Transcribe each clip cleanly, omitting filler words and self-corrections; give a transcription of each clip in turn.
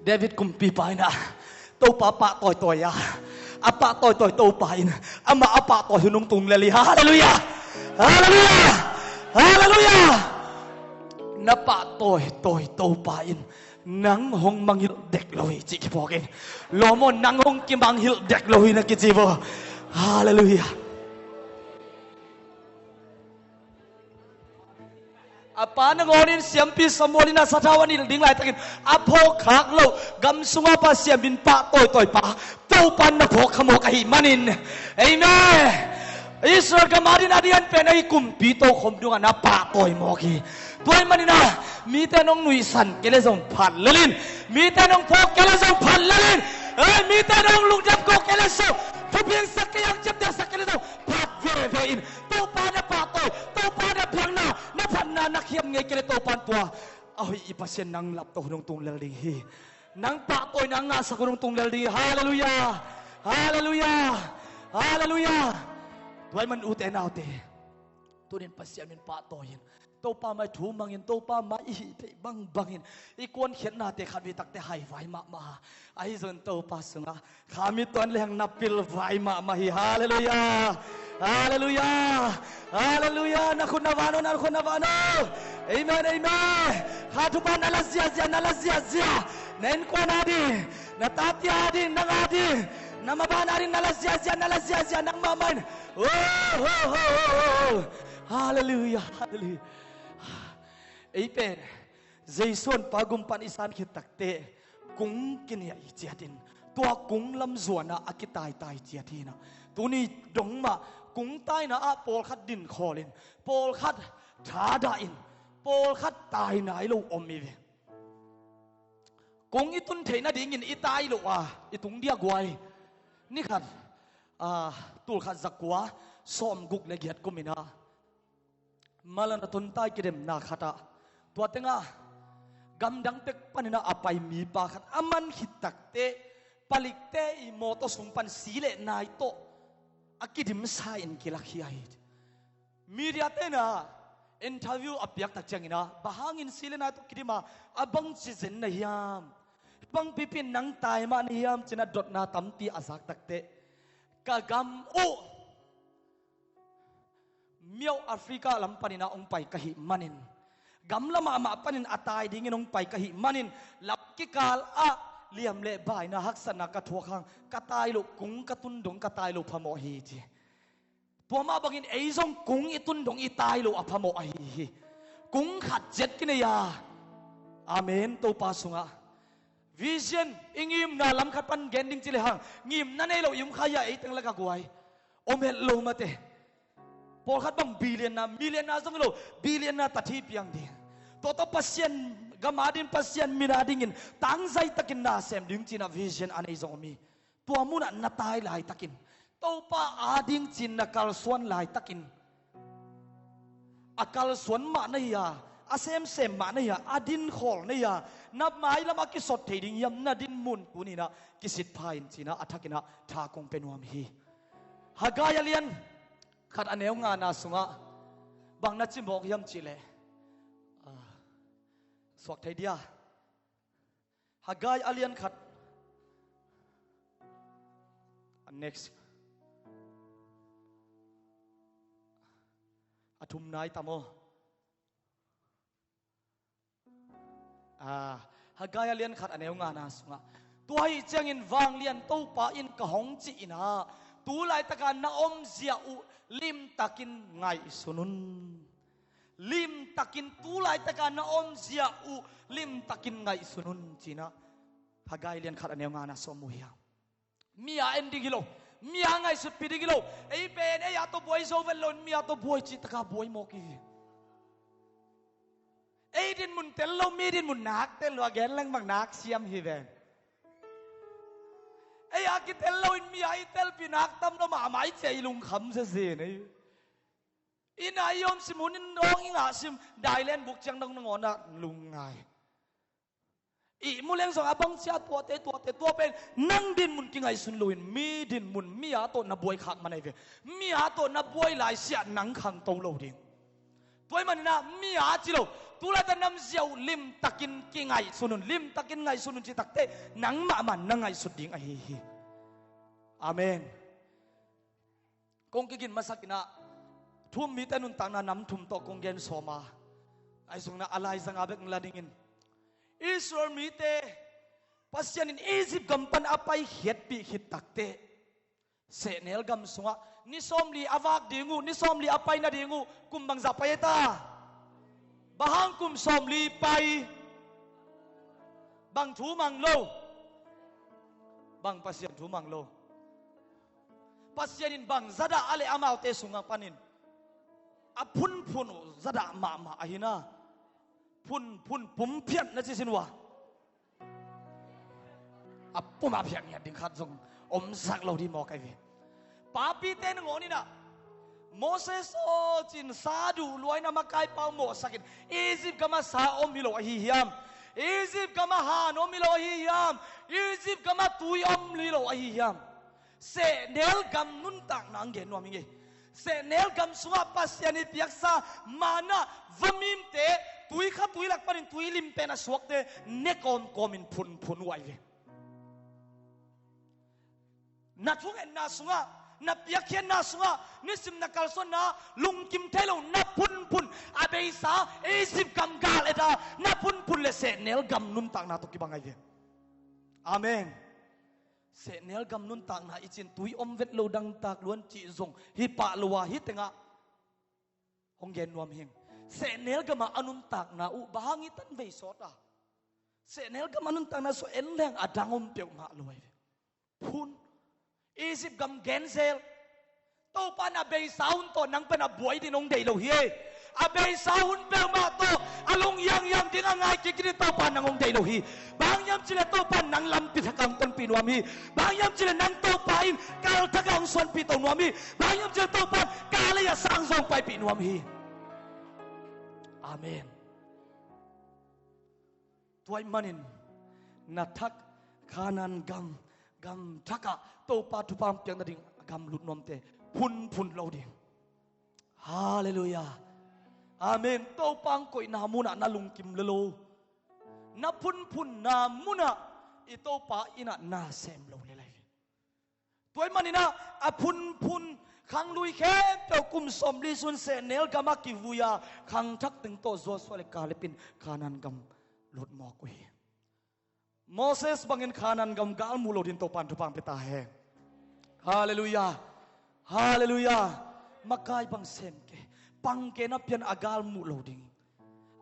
เดวิดกุมปีไปนะตัวปะปะต่อยต่อยอาปะต่อยต่อยตัวไปนะอามาอาปะต่อยหุ่นตุงเลยฮาเลลูยาฮาเลลูยาฮาเลลูยานับปะต่อยต่อยตัวไปนังหงมังฮิลเด็กลอยจิกพอกินโลมอนนังหงกิมังฮิลเด็กลอยนะกิจิบฮาเลลูยาอาปานงอนินเสียมปีสมอลินาสถาวนิลดิ้งไหลตะกินอาพกขากโลกำสุงอาปาเสียมบินปะต่อยต่อยปะตัวปันนับพกขโมกหิมันินเอเมนอิสราเอลมาดินาดิอันเป็นไอ้กุมปีโตขมดุงนับปะต่อยโมกีตัวมันนี่นะมีแต่น้องหนุ่ยสันเกลซงพันลินมีแต่น้องพกเกลซงพันลินมีแต่น้องลุงจับโกเกลซงทุบยังสักยังจับได้สักเกลซงพัดเวรเวอินตัวปานับปะต่อยตัวปานับเพียงนานับพันนานักเขียมไงเกลตัวปันตัวเอาอีปัสเซนนังหลับตัวน้องตุงเลลีนังปะต่อยนังงาสักน้องตุงเลลีฮาเลลูยาฮาเลลูยาฮาเลลูยาตัวมันอุเตนเอาเตตัวนี้ปัสเซนเป็นปะต่อยตัวป้าไม่ถูมังเห็นตัวป้าไม่บังเห็นอีกวนเขียนหน้าเตะขัดวิตักเตะหายไฟมาไอ้ส่วนตัวป้าสงะขามีตัวเลี้ยงนับปิลไฟมาฮิฮาเลลูยาฮาเลลูยาฮาเลลูยานักคุณนาวานุเอเมนเอเมนข้าทุกบ้านนั่นละเสียเน้นกว่านาดีนาตาติอาดีนังอาดีนามาบ้านอาดีนั่นละเสียนังมามันโอ้ฮาเลลูยาฮาเลลูยาไอ้เป็นใจส่วนปากุมปันอิสานขิดตักเตะกุ้งกินยาอิจีดินตัวกุ้งลำส่วนนะอากิตายเจียทีนะตัวนี้ดงมากุ้งตายนะอาโปลขัดดินคอลินโปลขัดชาดาอินโปลขัดตายไหนลูกอมมีเวกุ้งอีตุนเทน่ะดิ่งอินอีตายลูกอีตุงเดียกวยนี่ขัดตัวขัดจักวะซ้อมกุกเลเกียดกุมินะมาลันตุนตายกิเดมนาขัดตัวเต็งกำดังเต็กปันนะอภัยมีปาขัดอามันหิตักเตปลิกเตอีโมโตสุงปันสีเลนายโตอากิดิมสายอินกิลักฮิไอมีเดียเตนะอินเทอร์วิวอับยักตักจังอินะบางอินสีเลนายโตกิดิมาอบังจิเซนนายามบังปิปินนังตายมานายามจินาดดนาตัมตีอาซักตักเตกะกำโอเมียวแอฟริกาลำปานินาองไปกะหิมันินกำละมาปานินอัตายดิ่งองไปกะหิมันินลับกิกาลเลี่ยมเละบ่ายนะฮักษณะกะทัวขังกะตายลูกกุ้งกะตุนดงกะตายลูกพะโมฮีจีตัวมาบังอินไอซงกุ้งอีตุนดงอีตายลูกพะโมฮีกุ้งขัดเจ็ดกินยาอาเมนตัวปาสุงะวิเชียนอิงิมนาลำขัดปันเกนดิ้งจิเลหังงิมนั่นเองเรายุ่งขยายตั้งละกะกวยโอเมลโลมาเตพอขัดบังบิลเลียนนามิลเลียนนาจังโลบิลเลียนนาตัดที่เพียงเดียตัวปัสเซียนกามาดินปัสเซียนมินาดิ่งตั้งใจตะกินนาเซมดิ่งจีน่าวิเชียนอันนี้จงมีตัวมุนันนาตายหลายตะกินตัวป้าอาดิ่งจีน่ากัลส่วนหลายตะกินอากัลส่วนมาเนียอาเซมมาเนียอาดินขอลเนียนับไม้ละมากิสดเทดิ่งยำนาดินมุนกูนี่นะกิสิทพายจีน่าอัฐกินะทาคงเป็นวามฮีฮากายเลียนขัดอันเอวงานนาสุงะบางนัดจิบอกยำจิเลสวกไทยเดียฮากายเลียนขัดnext อธุมนายตามโมฮากายเลียนขัดอันเอวงานนาสุงะตัวให้เจงินวางเลียนตู้ปะอินกะหงจีอินะตูไลตะการนาอมเสียอุลิมตักินไงสุนุนลิมตักินตูไลตะการนาอมเสียอุลิมตักินไงสุนุนจีนะฮากายเลียนขัดอันเอวงานนาสมุยามีอาเอ็นดิกิโลมีอาไงสุดปีดิกิโลไอเป็นไออาตัวบวยโซเวลลนมีอาตัวบวยจิตกาบวยโมกีไอดินมุนเตลโลมีดินมุนนักเตลโลแกนแรงบางนักเสียมฮีเวนไอ้อากิเตลโลอินมีไอเตลปีนักตั้มเรามาหมายใจลุงคำเสียนี่อินายอมสิมุนินน้องอิงอาสิมได้เล่นบุกจังดังนงอนะลุงไงอีมูเลงสองอาบังเสียตัวเตตัวเป็นนั่งดินมุนกิงไอสุนลุยมีดินมุนมีอาโตนับบวยขักมาในเวมีอาโตนับบวยหลายเสียหนังขังตรงโลดิง ตัวมันนะมีอาจิโลตุลาตันน้ำเสียวลิมตักินกิงไงสุนุนลิมตักินไงสุนุนจิตักเตนังมามันนังไงสุดดิ่งไอฮีอาเมนกงกินมาสักนะทุ่มมีแต่นุนต่างนาน้ำทุ่มตกกงเกนโซมาไอสุงนะอะไรสังอาเบกลาดิ่งอิสราเอลมีแต่ปัสยานินอียิปต์กำปันอภัยเขียดปีขิดตักเตเสเนลกำสุงะนิสอมลีอาวากดิ่งูนิสอมลีอภัยนาดิ่งูกุมบังจับไปตาบางกุมสอมลีไปบางถูมังโลบางปัสยานถูมังโลปัสยานินบางซาดาอะไรอามาเตสุงะปันินอพุนพุนซาดามาอหินาพุนปุ่มเพียนนั่นสิสินวะปุ่มอาเพียนเนี่ยดิ่งขัดจงอมสักเราดีมอกไอเวป้าปีเต้นงอนี่นะโมเสสโอจินซาดูลอยนามาไกเป้าโมสักินอียิปต์ก็มาซาอมมิโลฮิยามอียิปต์ก็มาฮานอมมิโลฮิยามอียิปต์ก็มาตุยอมมิโลฮิยามเสเนลกำนุนต่างนางเกนวามิเงเสเนลกำสวาปัสยานิพิยักษามานะวมิมเตตุยขับตุยลักปนินตุยลิมเปนะสวกเตเนกอมกอมินพุนไวเวนัทุงเอ็นนาสุงะนับยักษ์เขียนนาสุงะนิสิมนักการสนนาลุงกิมเทลงนับพุนอาเบย์สาเอซิบกำกาเลดานับพุนเลเสเนลกำนุนต่างนาตุกิบังไงเวอาเมนเสเนลกำนุนต่างนาอิจินตุยอมเวทโลดังตากล้วนจีจงฮิปะลวาฮิตงะฮงเย็นวามเฮงเสเนลกำมาอนุนตากนาอุบางอิตันเวสอดาเสเนลกำมาอนุนตากนาสุเอ็นแรงอดังอมเปียวมาลวยพุนอียิปต์กำเกนเซลโตปานาเบย์สาวน์โตนังเป็นอบวยที่นงเดโลเฮอาเบย์สาวน์เปลมาโตอลงยังที่ง่ายกิริโตปานังงเดโลฮีบางยามจิเลโตปานังลำปิทกังต้นปีนวามีบางยามจิเลนังโตปาอินกาลทกังส่วนปีตนวามีบางยามจิเลโตปากาเลยสร้างทรงไปปีนวามีอาเมนตัวมันินนัทักขานันกำทักะโตปาทุปามเปียงนาดิ่งกำหลุดนมเตพุนเราดิ่งฮาเลลูยาอาเมนโตปังกอยนามุนะนาลุงกิมเลโลนาพุนนามุนะอิโตปาอินะนาเซมเราเลยตัวมันนี่นะอพุนขังลุยแค่เจ้ากุมสมลีสุนเสเนลกามากิวุยาขังทักตึงโตโซสวเลกาเลปินขานันกำหลุดหมอกวยโมเสสบังเอิญขานันกำกาลมูโลดินโตปันทุปังเปตาเฮฮาเลลูยาฮาเลลูยามากายบังเซมเกปังเกนับเพียนอากาลมูโลดิง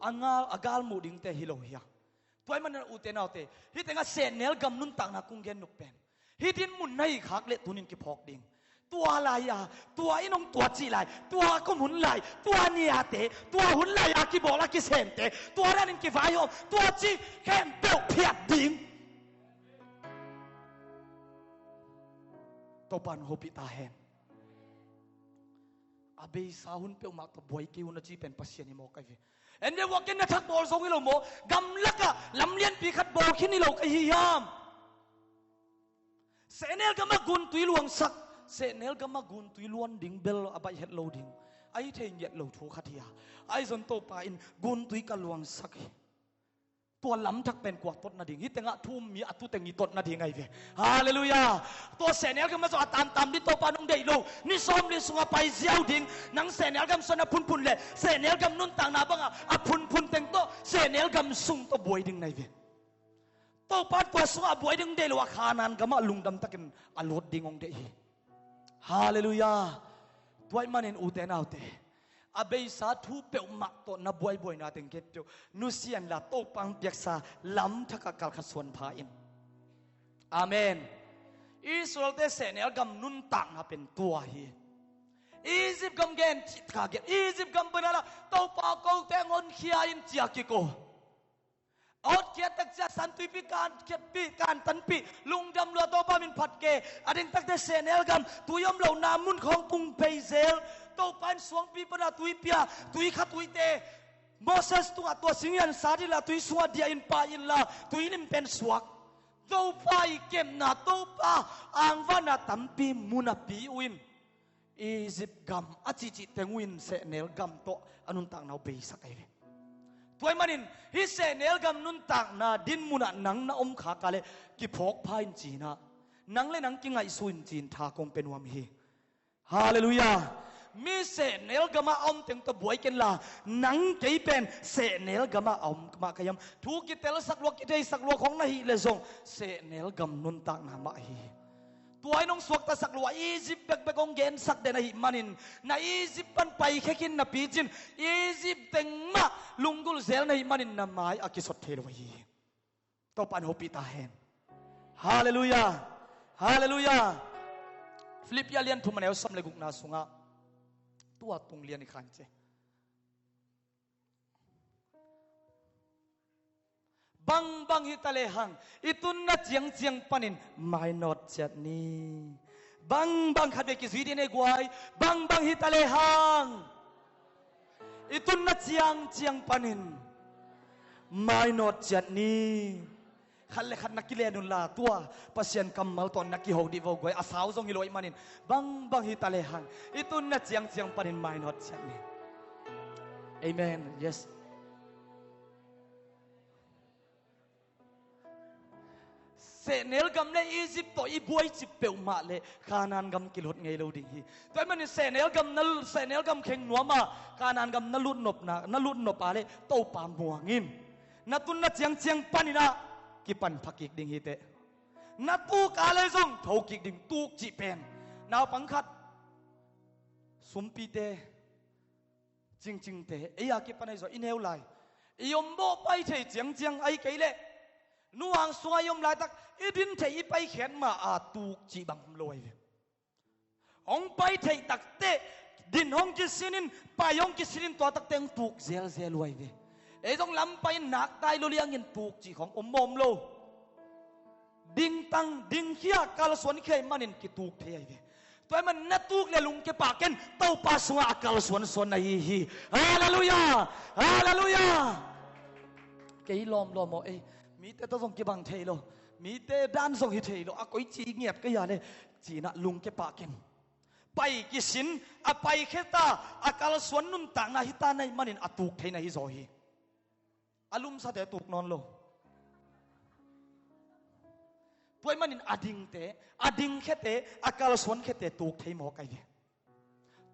อากาลมูดิงเตฮิโลเฮียตัวมันอุเตนาเตฮิตงะเซเนลกำนุนต่างนักกุงเกนนุกเป็นฮิตินมุนในขักเละตุนินกิพอกดิงตัวลายาตัวอินงตัวจีไลตัวก็มุนไลตัวเนียเตตัวหุ่นไลอากิบอกลากิเซมเตตัวนั้นกิฟายอมตัวจีแค่เปลวเพียดดิงตัวปันโฮปิตาเฮนอาเบย์สาหุนเปลวมาตัวบวยกิวนาจีเป็นปัสยานิโมกันเวเอ็นเดวกินนัทักบอลส่งให้เราโมกำลักะลำเลียนปีขัดบอลขินี่เราไอ้ฮิยามเซเนลก็มากุนตุยลวงสักเซเนลก็มากุนตุยล้วนดิ่งเบลอบายเฮดโลดิ่งไอ้เทียนเย็ดโลทูขัดยาไอ้ส่วนโตปาอินกุนตุยกะลวงสักตัวล้ำทักเป็นกว่าต้นนาดิ่งฮิตงะทุ่มมีอัตุเตงีต้นนาดิ่งไงเวฮาเลลูยาตัวเซเนลก็มาสวดตามดิโตปานงเดโลนี่ซ้อมลิสุงไปเสียวดิ่งนังเซเนลก็สนพุนเลยเซเนลก็นุนต่างนาบังอ่ะพุนเต็งโตเซเนลก็สุงตัวบวยดิ่งไงเวโตปานตัวสุงบวยดิ่งเดโลขานันก็มาลุงดำตะกินอลดดิ่งองเดฮีฮาเลลูยาตัวมันเห็นอุเตนาเตอาเบย์สาธุเปลมักโตนับบวยนาเต็งเก็บเปียวนุเซียนละโตปังเปียกซาล้ำทักกัลขสวนพาอินอาเมนอิสราเอลเตเสเนลกำนุนต่างเป็นตัวฮีอียิปต์กำเกนจิตขาเกนอียิปต์กำเป็นอะไรโตปาโกเตงอนขี้อินจียกิโกอดเกียรติจากสันติพิการเกียรติการตันปีลุงดำเรือโตปามินผัดเกอดินตักเตเสเนลกำตุยอมเหล่านามุนของปุงเปเซลโตปันสวงปีปนาตุยเปียตุยขัดตุยเตโมเสสตัวสิงยันสาดิลาตุยสวดเดียอินปาอินลาตุยนิมเป็นสวกโตปาอีเกมนาโตปาอังวานาตัมปีมุนาปีวิน อียิปต์กำอาจิจิเตงวินเสเนลกำโตอนุนตังนาเบสักไอเวตัวมันนินฮิเสเนลกำนุนตักนาดินมุนะนังนาอมขากาเลกิพกพายจีนะนังเลนังกิงไอสุนจีนทากงเป็นวามฮีฮาเลลูยามีเสเนลกมาอมถึงตะบวยกันละนังเกยเป็นเสเนลกมาอมมาขยำทุกิเตลสักลวกกิเตสักลวกของนาฮีเลซงเสเนลกำนุนตักนามาฮีตัวไอ้น้องสวกตะสักลวกอียิปต์เบกเบกงเกนสักเดนนาฮีมันินนาอียิปต์ปันไปแค่กินนาปีจินอียิปต์เต็งมาลุงกุลเซลนาฮีมันินนาไม้อากิสดเทลวีตัวปันหัวปีตาเห็นฮาเลลูยาฮาเลลูยาฟิลิปยาเลียนทุมันเอลสัมเลกุกนาสุงะตัวตุงเลียนอีกครั้งเจบังฮิตาเลหังอิตุนนัดยังเจียงปันินไม่นอดจัดนี้บังขัดเบกิสวีดีเนกวายบังฮิตาเลหังอิตุนนัดเจียงปันินไม่นอดจัดนี้ขันเลขันนักกิเลนุลาตัวปัสยันกำมัลตอนนักกิโฮดีโวกวยอาสาวทรงฮิโลอิมานินบังฮิตาเลหังอิตุนนัดเจียงปันินไม่นอดจัดนี้เอเมน yesเสเนลกำในอียิปต์ตัวอีบวยจิบเปลมาเลยกานันกำกิลหดไงเราดิ่งฮีแต่มันเสเนลกำนั่นเสเนลกำเข่งหนัวมากานันกำนั่นลุดนบนะนั่นลุดนบอะไรโตปามหัวงินนัตุนนัดเจียงปันนี่นะกิปันพักอีกดิ่งฮีเตนัตูกาเลยส่งเท่ากิกดิ่งตูกจีเป็นนาวปังคัดสมปีเตจริงเตไอ้ยากิปันไอ้ส่วนอินเฮลไลยมโบไปเฉยเจียงไอ้ไก่เล่นัวสวยยมลายตักอีดินเทยไปเขียนมาอาตูกจีบังลอยองไปเทยตักเตดินห้องกิสินินไปห้องกิสินินตัวตักเตงตูกเซลลอยเอ้ต้องลำไปหนักตายลุเลียงเงินตูกจีของอมมโลดิงตังดิงเขียกาลสวนเคยมันนินกิตูกเทยตัวมันนัตูกเลลุงเก็บปากกันเต้าปาสวะกาลสวนสวนในฮีฮาเลลูยาฮาเลลูยาเกยลอมโอมีแต่ต้องส่งกี่บังเทโลมีแต่ด้านส่งฮิเทโลอะก้อยจีเงียบก็อย่าเลยจีน่ะลุงแกปากินไปกิสินอะไปแค่ตาอะกาลสวนนุ่นต่างนะฮิตาในมันนินอะตุกเทในฮิโซฮีอะลุมซาเตตุกนอนโลตัวมันนินอะดิงแค่เตอะกาลสวนแค่เตตุกเทหมอไก่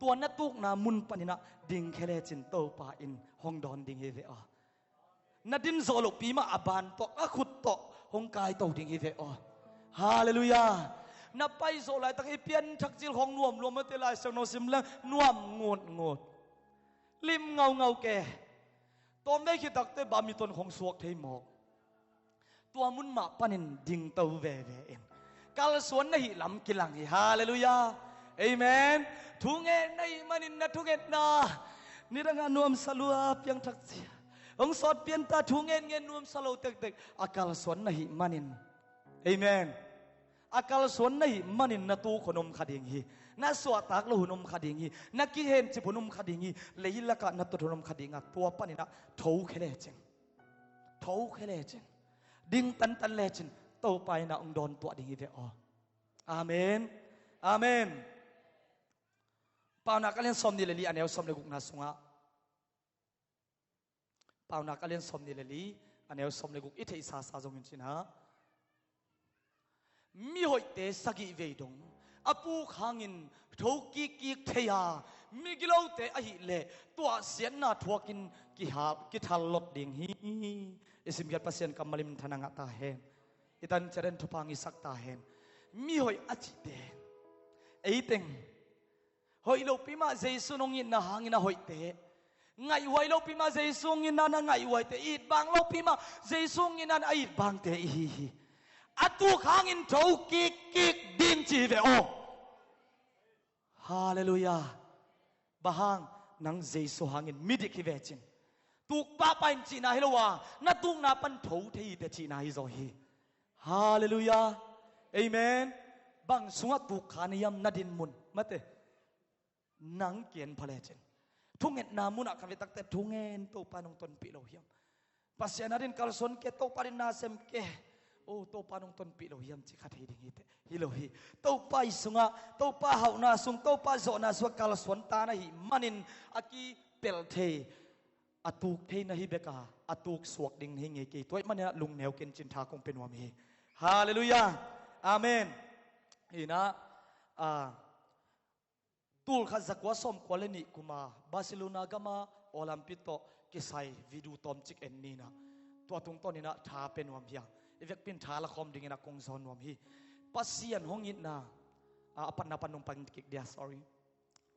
ตัวนัตุกนามุนปนินะดิงแค่เลจินโตปาอินห้องดอนดิงเฮเวอะนัดินโซโลปีมาอบานโตอะขุดโตหงกายโตดิ่งอีเวอฮาเลลูยานับไปโซไลตั้งอีเปียนทักจิลของนวมรวมมาเตลายเซโนซิมแล้วนวมงดลิมเงาแก่ตัวไม่คิดตักเตบามีตนของสวกเทหมอกตัวมุนมาปนินดิ่งเตวเวเอ็นกาลสวนในลำกิลังฮาเลลูยาเอเมนทุงเงินในมันนินนะทุงเงินนานี่ดังนวมสลัวเพียงทักจิองสอดเปลี่ยนตาทุงเงินนวมสโลเต็กอากาลสวนในมันินเอเมนอากาลสวนในมันินนาตูขนมขดิงฮีนาสวดตักละหุนมขดิงฮีนักกิเห็นจิพุนมขดิงฮีเลยละกันนาตัวหุนมขดิงอ่ะตัวปนินะทูเคเลจิงดิ่งตันเลจิงโตไปนะองดอนตัวดิ่งฮีเวออาเมนปาวนักเล่นสมดีเลยอันเอลสมเลยกุกนาสุงะปาวนักเล่นสมดีเลยอันเอลสมเลยกุกอิทธิสาจงยินชินะมีหอยเตสกิเวดงอปูขังินทุกิเทียมีกิโลเตอหิเลตัวเสียนนาทัวกินกิทัลลดดิ่งฮีอิสิมยัดปัสยันกำมลิมธนังตาเฮนอิตันเจริญทุพังอิสักตาเฮนมีหอยอจิเตไอเต็งหอยโลปิมาเจสุนงยินนะหางินะหอยเตไงหอยโลปิมาเจสุงยินนะไงหอยเตอีดบางโลปิมาเจสุงยินนะอีดบางเตอีอะตูขางอินโถกิกดินจีเวโอฮาเลลูยาบะฮังนังเจสุหางอินมิดิคิเวจินตูกป้าปันจีนาฮิโลวานาตูนาปันโถเทีเตจีนาฮิโซฮีฮาเลลูยาเอเมนบางสุงตูขานิยมนาดินมุนมาเตนังเกียนพะเลจินทุงเงินนามุนักขวิตักเตทุงเงินโตปานงตนปิโลหิมปัสยานาดินกาลสนเกโตปารินาเซมเก โอ้โตปานงต้นปีเราเยี่ยมจิขัดให้ดิ่งฮิโลฮิโตปาอิสุงะโตปาเฮานาสุงโตปาโซนาสวกาลสวนตานะฮิมันินอากีเปลเทอตุกเทนะฮิเบกาอตุกสวกดิ่งเฮงเกยตัวมันเนี่ยลุงแนวเกณฑ์จินทาคงเป็นวามีฮาเลลูยาอาเมนฮีนะตูลขัดสักว่าสมควรเลนิกุมาบาร์เซโลนากามาโอลิมปิกโตกิไซวิดูตอมจิกเอ็นนีนะตัวตรงต้นนี่นะท้าเป็นวามเพียงอีเวกเป็นท้าละคมดิ่งนะคงซอนวามฮีปัสเซียนห้องยินนะปันนับปันนงปันกิกเดีย sorry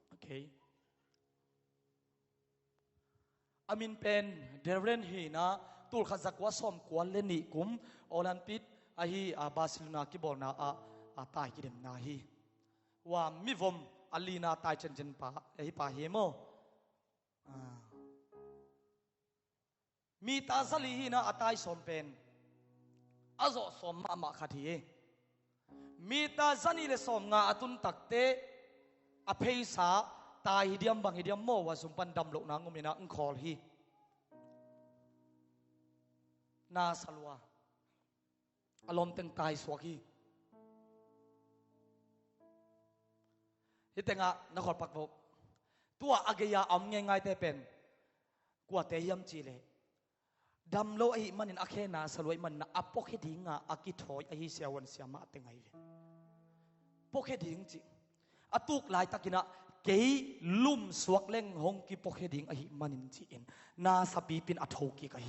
โอเคอามินเป็นเดเรนฮีนะตูลขัดสักว่าสมควรเลนิกุมโอลิมปิกอาฮีบาร์เซโลนากิบอลนะตายกิเดมนาฮีว่ามิวมอลีนาตายเจนปะไอ้ปะเฮโมมีตาสลีฮีนะตายสมเป็นอาโจสมมาขัดฮีมีตาสันีเลสมงาตุนตักเตอภัยสาตายฮิเดียมบังฮิเดียมโมว่าสุมปันดำโลกนางมีนะอุคอลฮีนาสลัวอารมณ์ตึงตายสวกีฮิตงะนักขอปักบกตัวอากยาอมง่ายๆแต่เป็นกว่าแต่ยำจีเลดำโลไอ้มันอักเขนาสลวยมันอัปปกเฮดิงะอากิถอยไอ้เสียวันเสียมาเต็งไงเวปกเฮดิงจีอตุกหลายตะกินะเกยลุ่มสวกเล่งหงกิปกเฮดิงไอ้มันจีเอ็นนาสปีปินอัทโหกิกไอ้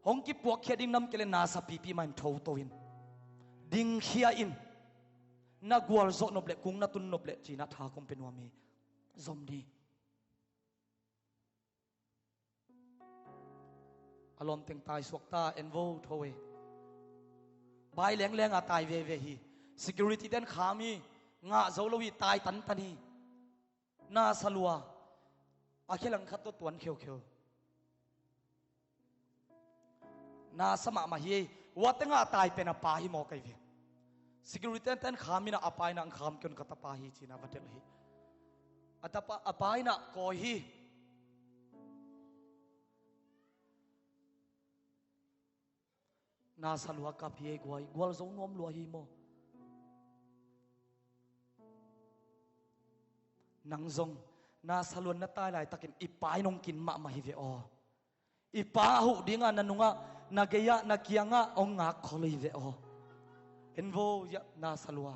หงกิปกเฮดิงน้ำเกลนาสปีปิมันโทโตอินดิงเขียอินนักวอลโซนบเล็กกุ้งนัตุนนบเล็กจีนัทหาคงเป็นวามีซอมดีอารมณ์เต็งตายสวกตาเอ็นโวทเวใบแรงแรงตายเวเวฮี security เด่นขามีงาโซลวีตายตันตันีนาสลัวอาเคลังขัดตัวตวนเขียวเขียวนาสมามาฮีวัดงาตายเป็นอปาฮิโมไกเวsecurity เต้นขามีนะอภัยนะขามกันกัตปาฮีจีนะวัดเดลฮีอัตปาอภัยนะกอฮีนาสลัวกับเยกวยกวลซงนวมลัวฮีโมนังซงนาสลัวนัตตายหลายตะกินอีปายนงกินมะมาฮีเวออีปาหูดิ้งานันุงะนาเกียนาเกียงะองงาคอลีเวอเห็นโวยะนาสลัว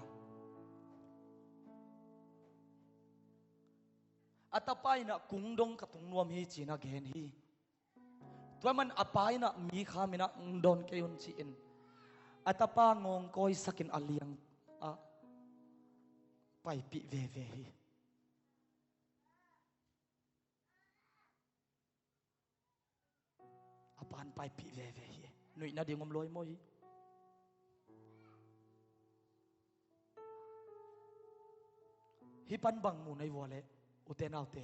อัตปายนะกุงดงกตุงนวมฮีจีนะเกนฮีตัวมันอภัยนะมีข้ามินะโดนเกยุนจีนอัตปางงกอยสักินอเลียงไปปีเวเวฮีอปานไปปีเวเวฮีหนุ่ยนาดีงมลอยมอยฮิปันบังมูในวอลเลอุเตนเอาเต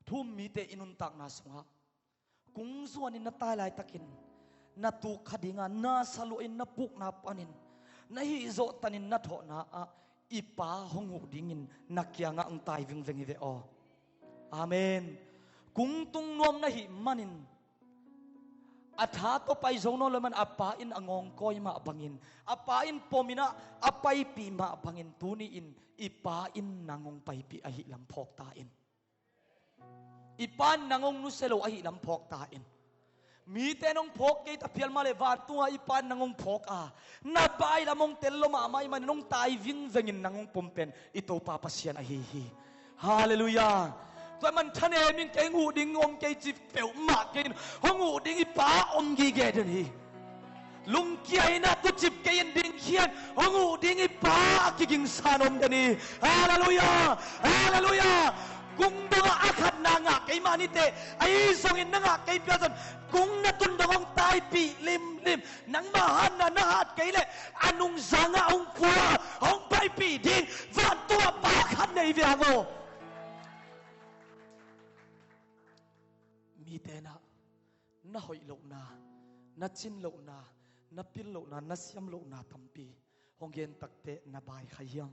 ทุ่มมีเตอินุนตักนาสงะกุ้งส่วนนี้นัตตายหลายตะกินนัตุขดิงานาสลุอินนัปุกนาปานินนาฮิโซตันินนัทโหนาอีปาหงหูดิงินนักยังอังตายวิงเวงฮิเวออาเมนกุ้งตุงนวมนาฮิมันินอัฐาโตไปโซโนเลมันอปาอินองงกอยมาบังอินอปาอินปอมินะอปายปีมาบังอินตูนีอินอีปาอินนางงไปปีอหิลำพอกตาอินอีปานนางงนุเซโลอหิลำพอกตาอินมีแต่นงพกเกตเพียลมาเลวาตัวอีปานนางงพกนาบายละมงเตลโลมาไม่มันนงตายวิ่งเวงินนางงปมเป็นอิโตปาปัสยานอหิฮีฮาเลลูยาตัวมันทะเลมิงเกงูดิงอมเกจิเปียวมากเกนหงูดิงอีป้าอมกีเกดนี่ลุงเกียนะตุจิบเกยนดิงเขียนหงูดิงอีป้ากิกิงสานอมเดนี่ฮาเลลูยาฮาเลลูยากุ้งดงอาขัดนางะเกยมานิเตไอส่งอินนางะเกยเปียสันกุ้งนัตุนดงตายปีลิมนังมาหันนาหัดเกยเลอนุงสังะองฟัวองไปปีดิงฟันตัวป้าขันในเวียงโอมีแต่นะหอยโลนานะจินโลนานะปิลโลนานะเสียมโลนาตัมปีหงเย็นตักเตนะบายขยัง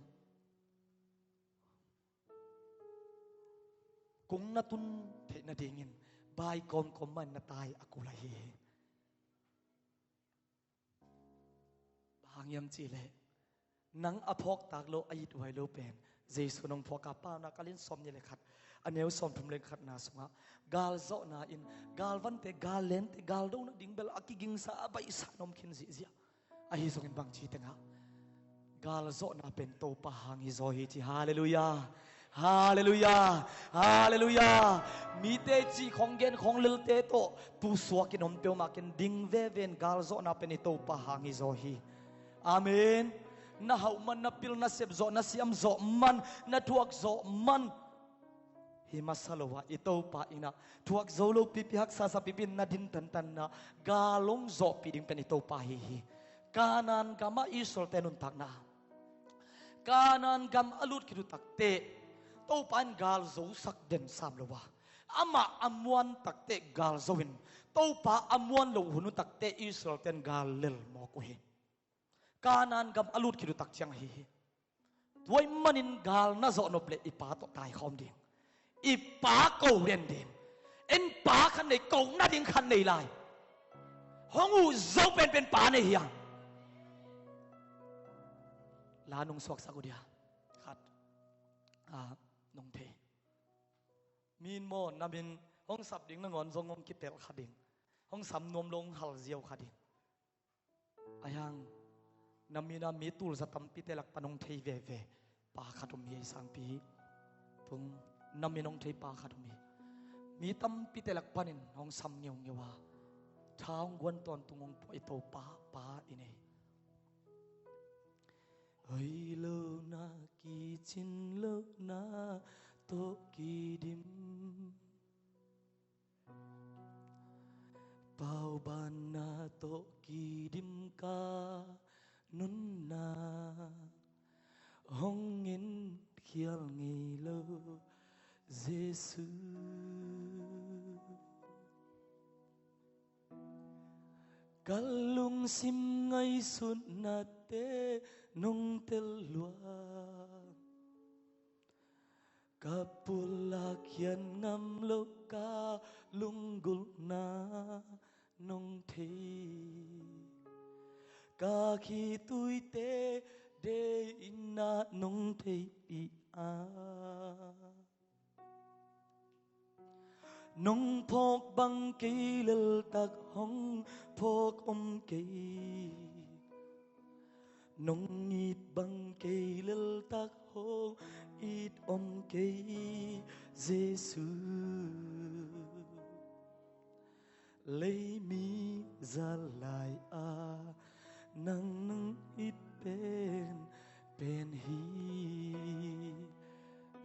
กุงนะตุนเทนะเดงินบายกอมมันนะตายอากุลาเฮ yam chi le nang aphok tak lo ait wai lo pen jesu nong phoka pa na kalin som ni le khat aneu som thum le khat na sunga gal zo na in gal van te gal len te gal do na ding bel akiging sa abai sa nom khin zi zia a hi zong in bang chi tenga gal zo na pen to pa hang hi zo hi chi hallelujah hallelujah hallelujah mi te chi khong gen khong lil te to tu suak kin om pe ma kin ding ve ven gal zo na pen to pa hang hi zo hi amen na hau man na pil na sep zo na siam zo man na thuak zo man hi masalowa ito pa ina thuak zo lo pipi hak sa sa pipin na din tan tan na galong zo pi ding pen ito pa hi kanan gama isol tenun tak na kanan gam alut kidu takte to pan gal zo sak den sam lowa ama amwan takte gal zoin to pa amwan lo hunu takte isol ten gal lel mo ko hi kanan gam alut kidu tak chang hi tuai manin gal na zo no ple ipa to tai khom ding ipa ko ren den en pa khan nei ko na ding khan nei lai hongu zo pen pa nei hiang la nung sok sakudia khat nong the min mo namin hong sap ding na ngon zong ngom ki pel khading hong sam nom long hal ziaw khading ayang namina mi tul sa tampi telak panong thei ve ve pa khatum hi sang pi tung naminong thei pa khatum hi mi tampi telak panin hong sam ngeu ngewa thang gwan ton tungong po ito pa inei oi lo na ki chin lo na to ki dim pau ban na to ki dim ka nun na hong in khial ngi lo Giêsu kalung sim ngay sun na te nung tel lua kapula kian ngam lo ka lunggul na nung thi ka khi tui te de inna nung thi pi a nung phok bang ki lil tak hong phok ki nung ít bang ki lil tak hong ít ki Giêsu lấy mi ra lại nang nung ít pen hi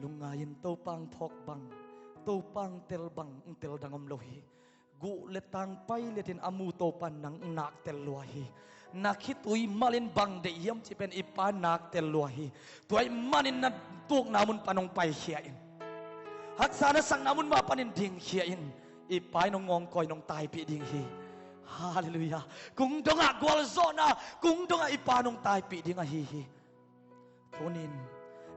lungayin to pang phok bang to pang tel bang tel dangom lohi gu letang pai letin amu to pan nang nak tel lohi nakhit ui malin bang de yam chi pen ipa nak tel lohi tuai manin na tuk namun panong pai khia in haksana sang namun ma panin ding khia in ipai nong ngong koi nong tai pi ding hi hallelujah kung donga gwal zona kung donga ipa nong tai pi ding hi tunin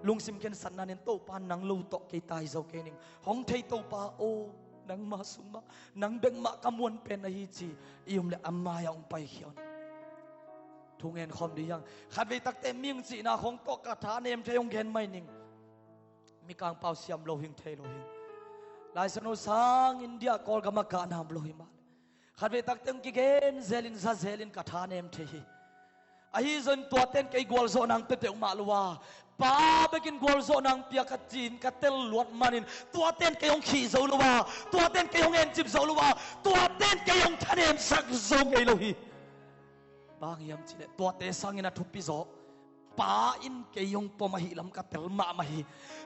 lungsim ken sannanin to pa nang lo to ke tai zo kening hong thei to pa o nang ma suma nang beng ma kamuan pen hi chi ium le amma ya ong pai khion thungen khom di yang khat ve tak te ming chi na hong to ka tha nem theyong gen mai ning mi kang pau siam lo hing thei lo hing lai sano sang india kol gama ka nam lo hi ma khat ve tak teng ki gen zelin za zelin ka tha nem thei ahi zon tua ten kai gwal zo nang pe pe ma luwa pa bekin gwal zo nang pia ka chin ka tel luat manin tua ten kai ong khi zo luwa tua ten kai ong en chip zo luwa tua ten kai ong thanem sak zo ngai lo hi bang yam chile tua te sangina thupi zo pa in kai ong po ma hi lam ka tel ma hi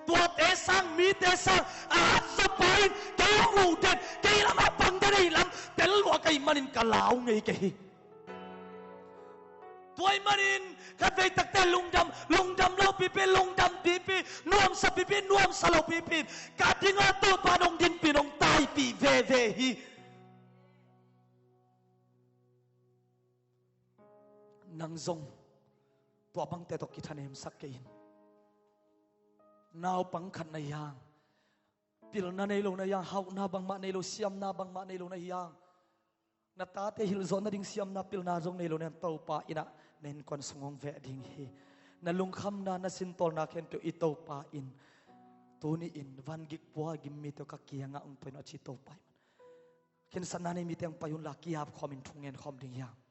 tua te sang mi te sang a so pain kai ong u ten kai lam a pang de lam tel lo kai manin ka lau ngai kai tuai manin kat vei tak te lungdam lo pipi lungdam pipi nuam sa pipi nuam sa lo pipi kadinga to panong din pinong tai pi ve hi nang zong tua pang te to kithanem sakkein naw pang khat na yang pil na nei lo na yang hau na bang ma nei lo siam na bang ma nei lo na yang na ta te hil zon na ding siam na pil na jong nei lo nen to pa ina nen kon sungong ve ding hi na lungkham na sin tol na khen to i to pa in tuni in van gik puwa gimmi to ka kianga ung toin achi to pa khen sanane mi teng payun la ki hap khom in thungen khom ding yang